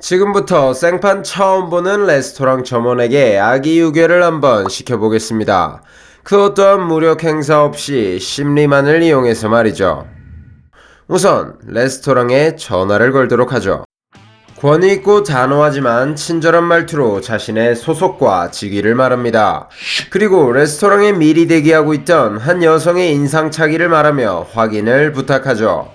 지금부터 생판 처음 보는 레스토랑 점원에게 아기 유괴를 한번 시켜보겠습니다. 그 어떠한 무력 행사 없이 심리만을 이용해서 말이죠. 우선 레스토랑에 전화를 걸도록 하죠. 권위 있고 단호하지만 친절한 말투로 자신의 소속과 직위를 말합니다. 그리고 레스토랑에 미리 대기하고 있던 한 여성의 인상착의를 말하며 확인을 부탁하죠.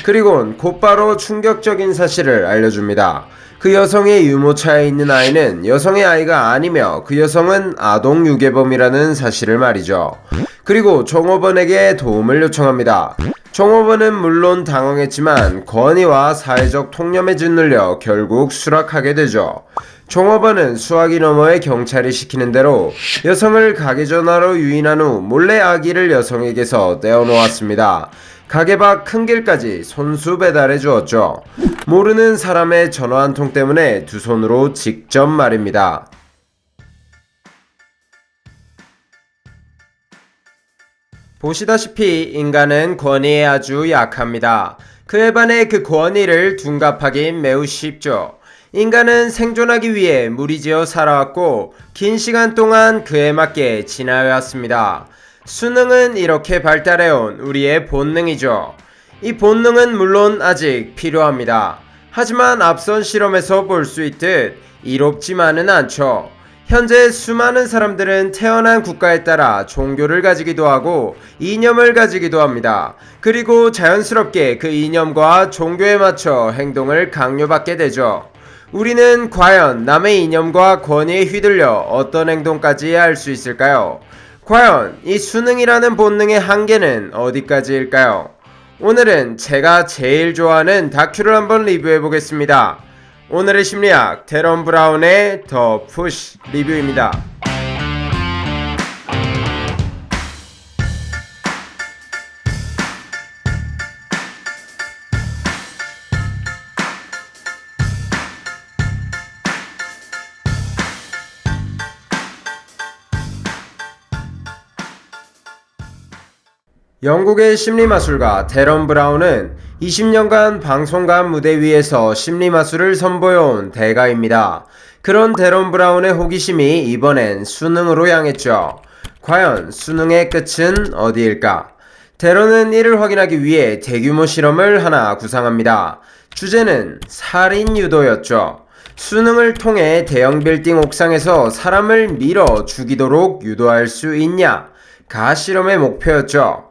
그리곤 곧바로 충격적인 사실을 알려줍니다. 그 여성의 유모차에 있는 아이는 여성의 아이가 아니며 그 여성은 아동 유괴범이라는 사실을 말이죠. 그리고 종업원에게 도움을 요청합니다. 종업원은 물론 당황했지만 권위와 사회적 통념에 짓눌려 결국 수락하게 되죠. 종업원은 수화기 너머에 경찰이 시키는 대로 여성을 가게 전화로 유인한 후 몰래 아기를 여성에게서 떼어놓았습니다. 가게 밖 큰 길까지 손수 배달해 주었죠. 모르는 사람의 전화 한 통 때문에 두 손으로 직접 말입니다. 보시다시피 인간은 권위에 아주 약합니다. 그에 반해 그 권위를 둔갑하긴 매우 쉽죠. 인간은 생존하기 위해 무리지어 살아왔고 긴 시간 동안 그에 맞게 진화해왔습니다. 수능은 이렇게 발달해온 우리의 본능이죠. 이 본능은 물론 아직 필요합니다. 하지만 앞선 실험에서 볼 수 있듯 이롭지만은 않죠. 현재 수많은 사람들은 태어난 국가에 따라 종교를 가지기도 하고 이념을 가지기도 합니다. 그리고 자연스럽게 그 이념과 종교에 맞춰 행동을 강요받게 되죠. 우리는 과연 남의 이념과 권위에 휘둘려 어떤 행동까지 할 수 있을까요? 과연 이 수능이라는 본능의 한계는 어디까지일까요? 오늘은 제가 제일 좋아하는 다큐를 한번 리뷰해 보겠습니다. 오늘의 심리학 데런 브라운의 더 푸시 리뷰입니다. 영국의 심리마술가 데런 브라운은 20년간 방송관 무대 위에서 심리마술을 선보여온 대가입니다. 그런 데런 브라운의 호기심이 이번엔 수능으로 향했죠. 과연 수능의 끝은 어디일까? 데런은 이를 확인하기 위해 대규모 실험을 하나 구상합니다. 주제는 살인 유도였죠. 수능을 통해 대형 빌딩 옥상에서 사람을 밀어 죽이도록 유도할 수 있냐?가 실험의 목표였죠.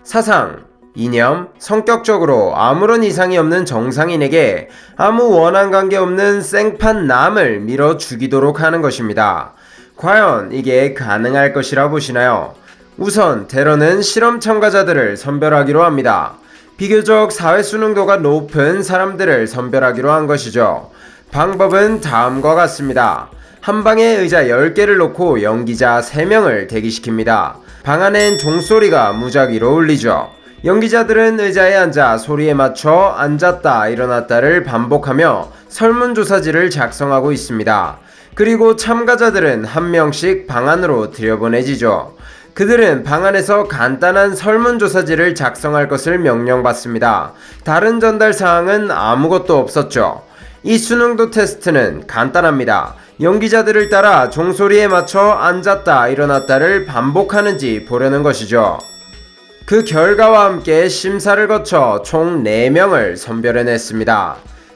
사상, 이념, 성격적으로 아무런 이상이 없는 정상인에게 아무 원한 관계 없는 생판 남을 밀어 죽이도록 하는 것입니다. 과연 이게 가능할 것이라 보시나요? 우선 데런은 실험 참가자들을 선별하기로 합니다. 비교적 사회 수능도가 높은 사람들을 선별하기로 한 것이죠. 방법은 다음과 같습니다. 한 방에 의자 10개를 놓고 연기자 3명을 대기시킵니다. 방 안엔 종소리가 무작위로 울리죠. 연기자들은 의자에 앉아 소리에 맞춰 앉았다 일어났다를 반복하며 설문조사지를 작성하고 있습니다. 그리고 참가자들은 한 명씩 방 안으로 들여보내지죠. 그들은 방 안에서 간단한 설문조사지를 작성할 것을 명령받습니다. 다른 전달 사항은 아무것도 없었죠. 이 수능도 테스트는 간단합니다. 연기자들을 따라 종소리에 맞춰 앉았다 일어났다를 반복하는지 보려는 것이죠. 그 결과와 함께 심사를 거쳐 총 4명을 선별해냈습니다.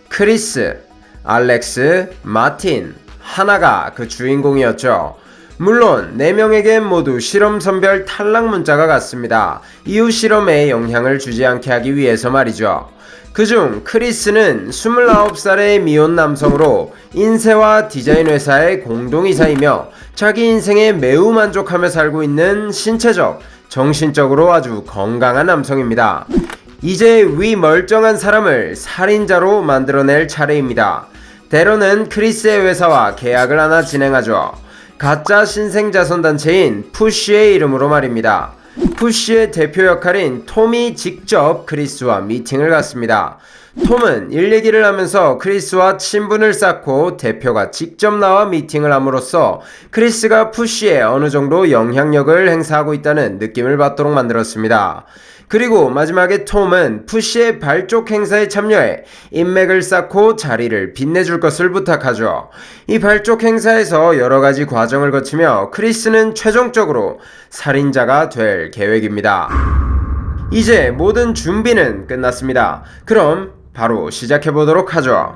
크리스, 알렉스, 마틴, 하나가 그 주인공이었죠. 물론 4명에겐 모두 실험 선별 탈락 문자가 갔습니다. 이후 실험에 영향을 주지 않게 하기 위해서 말이죠. 그중 크리스는 29살의 미혼 남성으로 인쇄와 디자인 회사의 공동이사이며 자기 인생에 매우 만족하며 살고 있는 신체적, 정신적으로 아주 건강한 남성입니다. 이제 위 멀쩡한 사람을 살인자로 만들어낼 차례입니다. 데런은 크리스의 회사와 계약을 하나 진행하죠. 가짜 신생자선단체인 푸쉬의 이름으로 말입니다. 푸쉬의 대표 역할인 톰이 직접 크리스와 미팅을 갖습니다. 톰은 일 얘기를 하면서 크리스와 친분을 쌓고 대표가 직접 나와 미팅을 함으로써 크리스가 푸시에 어느 정도 영향력을 행사하고 있다는 느낌을 받도록 만들었습니다. 그리고 마지막에 톰은 푸시의 발족 행사에 참여해 인맥을 쌓고 자리를 빛내줄 것을 부탁하죠. 이 발족 행사에서 여러가지 과정을 거치며 크리스는 최종적으로 살인자가 될 계획입니다. 이제 모든 준비는 끝났습니다. 그럼 바로 시작해보도록 하죠.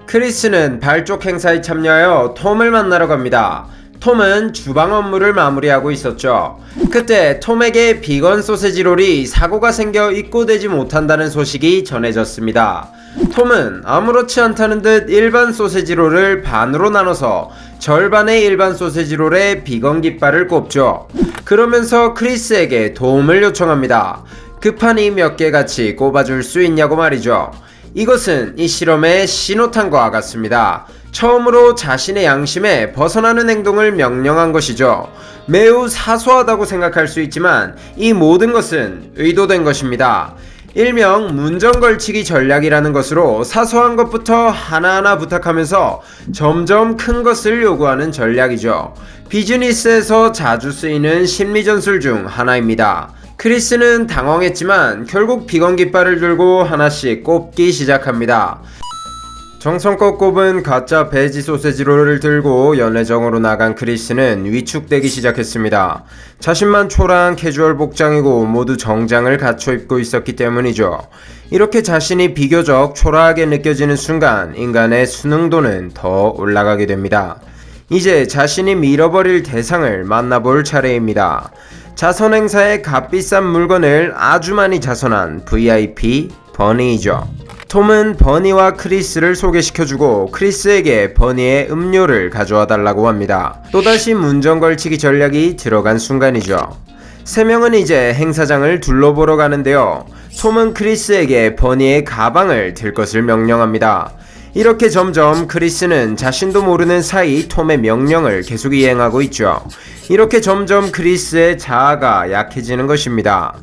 크리스는 발족 행사에 참여하여 톰을 만나러 갑니다. 톰은 주방 업무를 마무리하고 있었죠. 그때 톰에게 비건 소세지 롤이 사고가 생겨 입고되지 못한다는 소식이 전해졌습니다. 톰은 아무렇지 않다는 듯 일반 소세지 롤을 반으로 나눠서 절반의 일반 소세지 롤에 비건 깃발을 꼽죠. 그러면서 크리스에게 도움을 요청합니다. 급한 이 몇 개 같이 꼽아줄 수 있냐고 말이죠. 이것은 이 실험의 신호탄과 같습니다. 처음으로 자신의 양심에 벗어나는 행동을 명령한 것이죠. 매우 사소하다고 생각할 수 있지만 이 모든 것은 의도된 것입니다. 일명 문전걸치기 전략이라는 것으로 사소한 것부터 하나하나 부탁하면서 점점 큰 것을 요구하는 전략이죠. 비즈니스에서 자주 쓰이는 심리전술 중 하나입니다. 크리스는 당황했지만 결국 비건 깃발을 들고 하나씩 꼽기 시작합니다. 정성껏 꼽은 가짜 베지 소세지 롤을 들고 연회정으로 나간 크리스는 위축되기 시작했습니다. 자신만 초라한 캐주얼 복장이고 모두 정장을 갖춰 입고 있었기 때문이죠. 이렇게 자신이 비교적 초라하게 느껴지는 순간 인간의 수능도는 더 올라가게 됩니다. 이제 자신이 밀어버릴 대상을 만나볼 차례입니다. 자선 행사에 값비싼 물건을 아주 많이 자선한 VIP 버니이죠. 톰은 버니와 크리스를 소개시켜주고 크리스에게 버니의 음료를 가져와 달라고 합니다. 또다시 문전걸치기 전략이 들어간 순간이죠. 세 명은 이제 행사장을 둘러보러 가는데요. 톰은 크리스에게 버니의 가방을 들 것을 명령합니다. 이렇게 점점 크리스는 자신도 모르는 사이 톰의 명령을 계속 이행하고 있죠. 이렇게 점점 크리스의 자아가 약해지는 것입니다.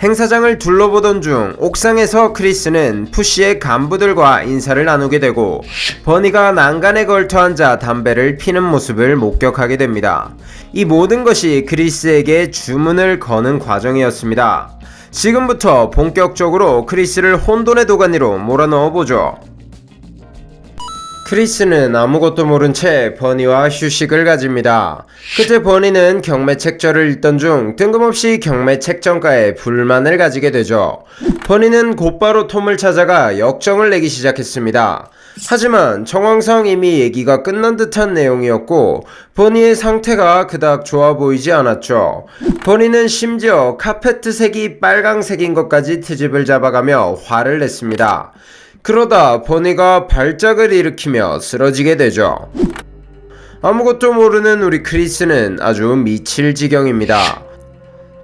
행사장을 둘러보던 중 옥상에서 크리스는 푸시의 간부들과 인사를 나누게 되고 버니가 난간에 걸터 앉아 담배를 피는 모습을 목격하게 됩니다. 이 모든 것이 크리스에게 주문을 거는 과정이었습니다. 지금부터 본격적으로 크리스를 혼돈의 도가니로 몰아넣어보죠. 크리스는 아무것도 모른 채 버니와 휴식을 가집니다. 그때 버니는 경매 책자를 읽던 중 뜬금없이 경매 책정가에 불만을 가지게 되죠. 버니는 곧바로 톰을 찾아가 역정을 내기 시작했습니다. 하지만 정황상 이미 얘기가 끝난 듯한 내용이었고 버니의 상태가 그닥 좋아 보이지 않았죠. 버니는 심지어 카페트색이 빨강색인 것까지 트집을 잡아가며 화를 냈습니다. 그러다 버니가 발작을 일으키며 쓰러지게 되죠. 아무것도 모르는 우리 크리스는 아주 미칠 지경입니다.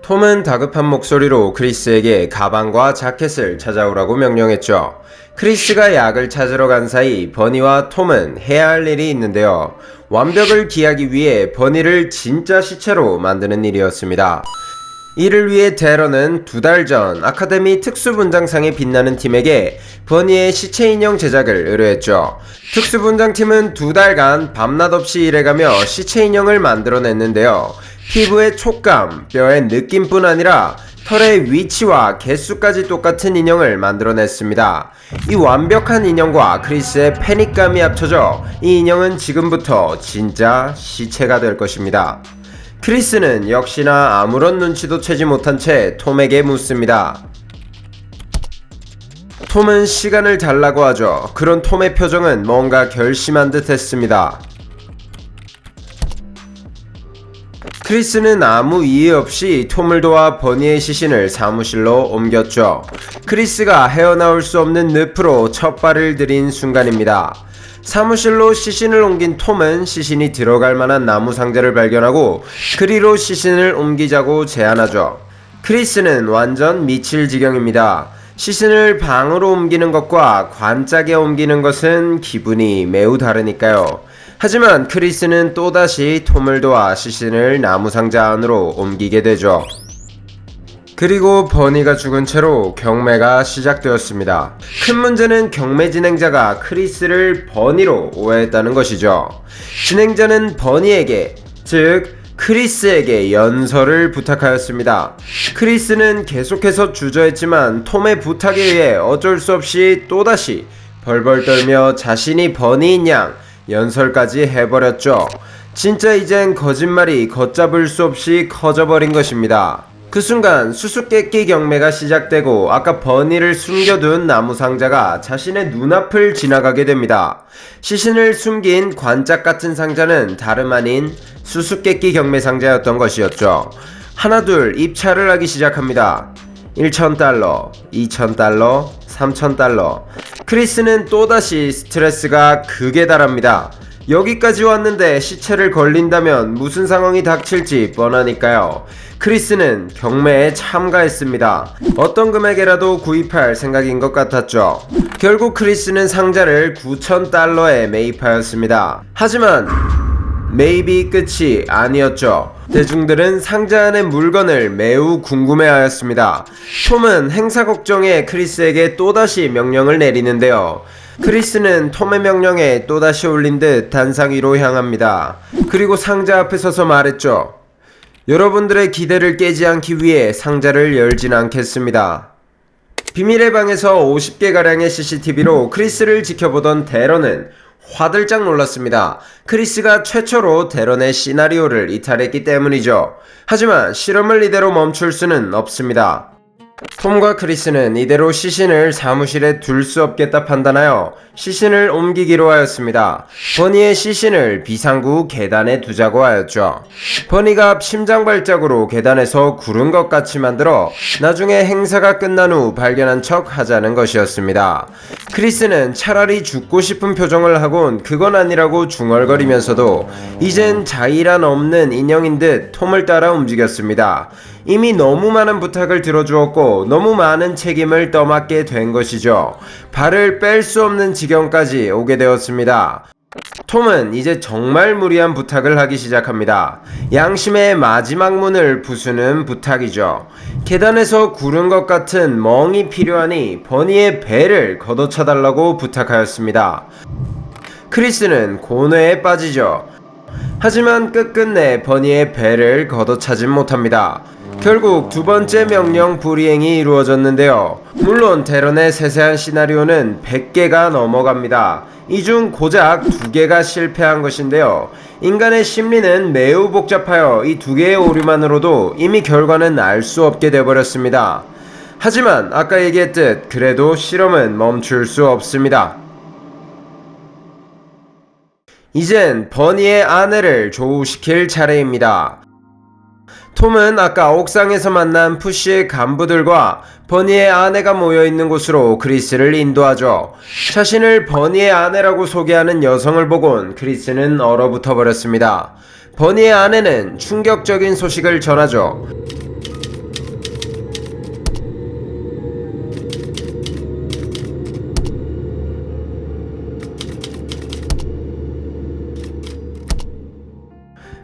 톰은 다급한 목소리로 크리스에게 가방과 자켓을 찾아오라고 명령했죠. 크리스가 약을 찾으러 간 사이 버니와 톰은 해야 할 일이 있는데요. 완벽을 기하기 위해 버니를 진짜 시체로 만드는 일이었습니다. 이를 위해 테러는 2달 전 아카데미 특수분장상에 빛나는 팀에게 버니의 시체 인형 제작을 의뢰했죠. 특수분장팀은 2달간 밤낮 없이 일해가며 시체 인형을 만들어냈는데요. 피부의 촉감, 뼈의 느낌뿐 아니라 털의 위치와 개수까지 똑같은 인형을 만들어냈습니다. 이 완벽한 인형과 크리스의 패닉감이 합쳐져 이 인형은 지금부터 진짜 시체가 될 것입니다. 크리스는 역시나 아무런 눈치도 채지 못한 채 톰에게 묻습니다. 톰은 시간을 달라고 하죠. 그런 톰의 표정은 뭔가 결심한 듯 했습니다. 크리스는 아무 이해 없이 톰을 도와 버니의 시신을 사무실로 옮겼죠. 크리스가 헤어나올 수 없는 늪으로 첫 발을 들인 순간입니다. 사무실로 시신을 옮긴 톰은 시신이 들어갈 만한 나무 상자를 발견하고 그리로 시신을 옮기자고 제안하죠. 크리스는 완전 미칠 지경입니다. 시신을 방으로 옮기는 것과 관짝에 옮기는 것은 기분이 매우 다르니까요. 하지만 크리스는 또다시 톰을 도와 시신을 나무 상자 안으로 옮기게 되죠. 그리고 버니가 죽은 채로 경매가 시작되었습니다. 큰 문제는 경매 진행자가 크리스를 버니로 오해했다는 것이죠. 진행자는 버니에게, 즉 크리스에게 연설을 부탁하였습니다. 크리스는 계속해서 주저했지만 톰의 부탁에 의해 어쩔 수 없이 또다시 벌벌 떨며 자신이 버니인 양 연설까지 해버렸죠. 진짜 이젠 거짓말이 걷잡을 수 없이 커져버린 것입니다. 그 순간 수수께끼 경매가 시작되고 아까 버니를 숨겨둔 나무 상자가 자신의 눈앞을 지나가게 됩니다. 시신을 숨긴 관짝 같은 상자는 다름 아닌 수수께끼 경매 상자였던 것이었죠. 하나둘 입찰을 하기 시작합니다. 1,000달러, 2,000달러, 3,000달러. 크리스는 또다시 스트레스가 극에 달합니다. 여기까지 왔는데 시체를 걸린다면 무슨 상황이 닥칠지 뻔하니까요. 크리스는 경매에 참가했습니다. 어떤 금액에라도 구입할 생각인 것 같았죠. 결국 크리스는 상자를 9,000달러에 매입하였습니다. 하지만 매입이 끝이 아니었죠. 대중들은 상자 안의 물건을 매우 궁금해하였습니다. 톰은 행사 걱정에 크리스에게 또다시 명령을 내리는데요. 크리스는 톰의 명령에 또다시 올린 듯 단상 위로 향합니다. 그리고 상자 앞에 서서 말했죠. 여러분들의 기대를 깨지 않기 위해 상자를 열진 않겠습니다. 비밀의 방에서 50개가량의 CCTV로 크리스를 지켜보던 데런은 화들짝 놀랐습니다. 크리스가 최초로 데런의 시나리오를 이탈했기 때문이죠. 하지만 실험을 이대로 멈출 수는 없습니다. 톰과 크리스는 이대로 시신을 사무실에 둘 수 없겠다 판단하여 시신을 옮기기로 하였습니다. 버니의 시신을 비상구 계단에 두자고 하였죠. 버니가 심장 발작으로 계단에서 구른 것 같이 만들어 나중에 행사가 끝난 후 발견한 척 하자는 것이었습니다. 크리스는 차라리 죽고 싶은 표정을 하곤 그건 아니라고 중얼거리면서도 이젠 자의란 없는 인형인 듯 톰을 따라 움직였습니다. 이미 너무 많은 부탁을 들어주었고 너무 많은 책임을 떠맡게 된 것이죠. 발을 뺄 수 없는 지경까지 오게 되었습니다. 톰은 이제 정말 무리한 부탁을 하기 시작합니다. 양심의 마지막 문을 부수는 부탁이죠. 계단에서 구른 것 같은 멍이 필요하니 버니의 배를 걷어차달라고 부탁하였습니다. 크리스는 고뇌에 빠지죠. 하지만 끝끝내 버니의 배를 걷어차진 못합니다. 결국 두 번째 명령 불이행이 이루어졌는데요. 물론 데런의 세세한 시나리오는 100개가 넘어갑니다. 이 중 고작 2개가 실패한 것인데요. 인간의 심리는 매우 복잡하여 이 2개의 오류만으로도 이미 결과는 알 수 없게 되어버렸습니다. 하지만 아까 얘기했듯 그래도 실험은 멈출 수 없습니다. 이젠 버니의 아내를 조우시킬 차례입니다. 톰은 아까 옥상에서 만난 푸쉬의 간부들과 버니의 아내가 모여있는 곳으로 크리스를 인도하죠. 자신을 버니의 아내라고 소개하는 여성을 보곤 크리스는 얼어붙어 버렸습니다. 버니의 아내는 충격적인 소식을 전하죠.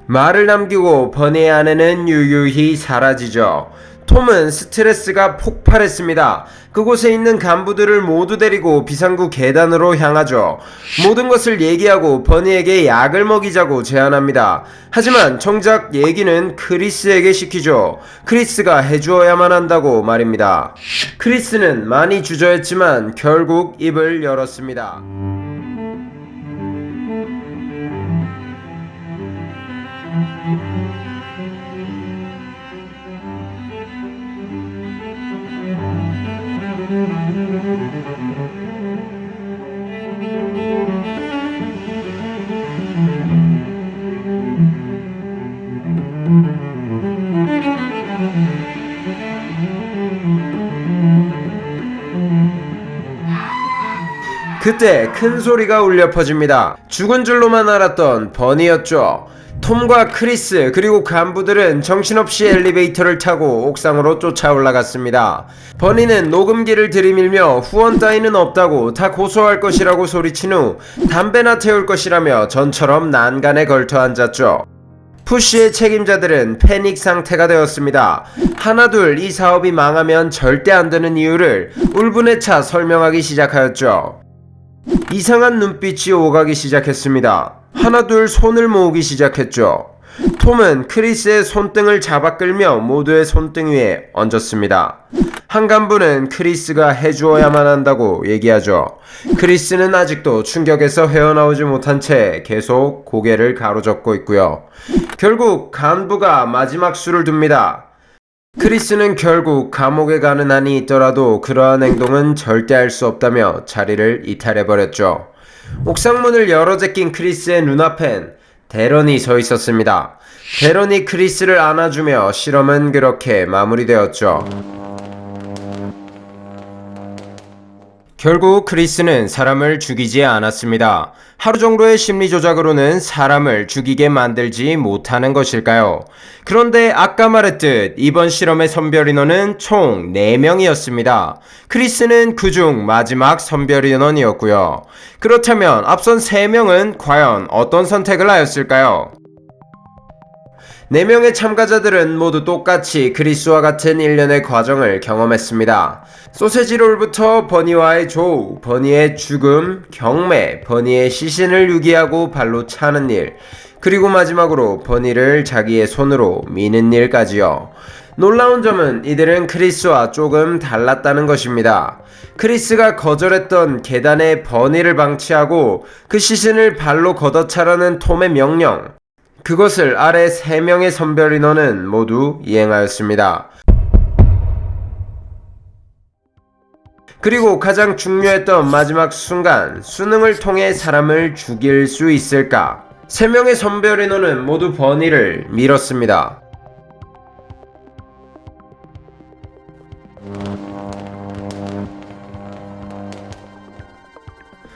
말을 남기고 버니의 아내는 유유히 사라지죠. 톰은 스트레스가 폭발했습니다. 그곳에 있는 간부들을 모두 데리고 비상구 계단으로 향하죠. 모든 것을 얘기하고 버니에게 약을 먹이자고 제안합니다. 하지만 정작 얘기는 크리스에게 시키죠. 크리스가 해주어야만 한다고 말입니다. 크리스는 많이 주저했지만 결국 입을 열었습니다. 그때 큰 소리가 울려 퍼집니다. 죽은 줄로만 알았던 버니였죠. 톰과 크리스 그리고 간부들은 정신없이 엘리베이터를 타고 옥상으로 쫓아 올라갔습니다. 버니는 녹음기를 들이밀며 후원 따위는 없다고 다 고소할 것이라고 소리친 후 담배나 태울 것이라며 전처럼 난간에 걸터 앉았죠. 푸쉬의 책임자들은 패닉 상태가 되었습니다. 하나둘 이 사업이 망하면 절대 안 되는 이유를 울분에 차 설명하기 시작하였죠. 이상한 눈빛이 오가기 시작했습니다. 하나둘 손을 모으기 시작했죠. 톰은 크리스의 손등을 잡아 끌며 모두의 손등 위에 얹었습니다. 한 간부는 크리스가 해주어야만 한다고 얘기하죠. 크리스는 아직도 충격에서 헤어나오지 못한 채 계속 고개를 가로젓고 있고요. 결국 간부가 마지막 수를 둡니다. 크리스는 결국 감옥에 가는 한이 있더라도 그러한 행동은 절대 할 수 없다며 자리를 이탈해버렸죠. 옥상문을 열어 제낀 크리스의 눈앞엔 데런이 서 있었습니다. 데런이 크리스를 안아주며 실험은 그렇게 마무리되었죠. 결국 크리스는 사람을 죽이지 않았습니다. 하루 정도의 심리 조작으로는 사람을 죽이게 만들지 못하는 것일까요? 그런데 아까 말했듯 이번 실험의 선별 인원은 총 4명이었습니다. 크리스는 그중 마지막 선별 인원이었고요. 그렇다면 앞선 3명은 과연 어떤 선택을 하였을까요? 4명의 참가자들은 모두 똑같이 크리스와 같은 일련의 과정을 경험했습니다. 소세지롤부터 버니와의 조우, 버니의 죽음, 경매, 버니의 시신을 유기하고 발로 차는 일, 그리고 마지막으로 버니를 자기의 손으로 미는 일까지요. 놀라운 점은 이들은 크리스와 조금 달랐다는 것입니다. 크리스가 거절했던 계단에 버니를 방치하고 그 시신을 발로 걷어차라는 톰의 명령, 그것을 아래 3명의 선별 인원은 모두 이행하였습니다. 그리고 가장 중요했던 마지막 순간, 수능을 통해 사람을 죽일 수 있을까? 3명의 선별 인원은 모두 버니를 밀었습니다.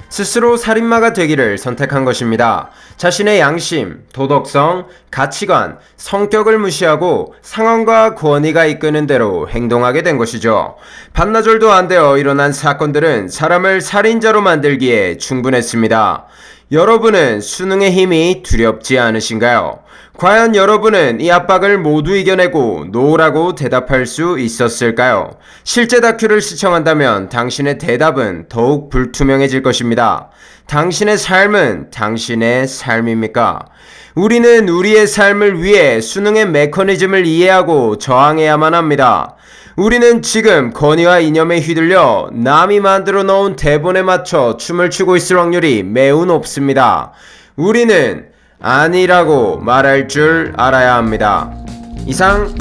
스스로 살인마가 되기를 선택한 것입니다. 자신의 양심, 도덕성, 가치관, 성격을 무시하고 상황과 권위가 이끄는 대로 행동하게 된 것이죠. 반나절도 안 되어 일어난 사건들은 사람을 살인자로 만들기에 충분했습니다. 여러분은 수능의 힘이 두렵지 않으신가요? 과연 여러분은 이 압박을 모두 이겨내고 노라고 대답할 수 있었을까요? 실제 다큐를 시청한다면 당신의 대답은 더욱 불투명해질 것입니다. 당신의 삶은 당신의 삶입니까? 우리는 우리의 삶을 위해 수능의 메커니즘을 이해하고 저항해야만 합니다. 우리는 지금 권위와 이념에 휘둘려 남이 만들어 놓은 대본에 맞춰 춤을 추고 있을 확률이 매우 높습니다. 우리는 아니라고 말할 줄 알아야 합니다. 이상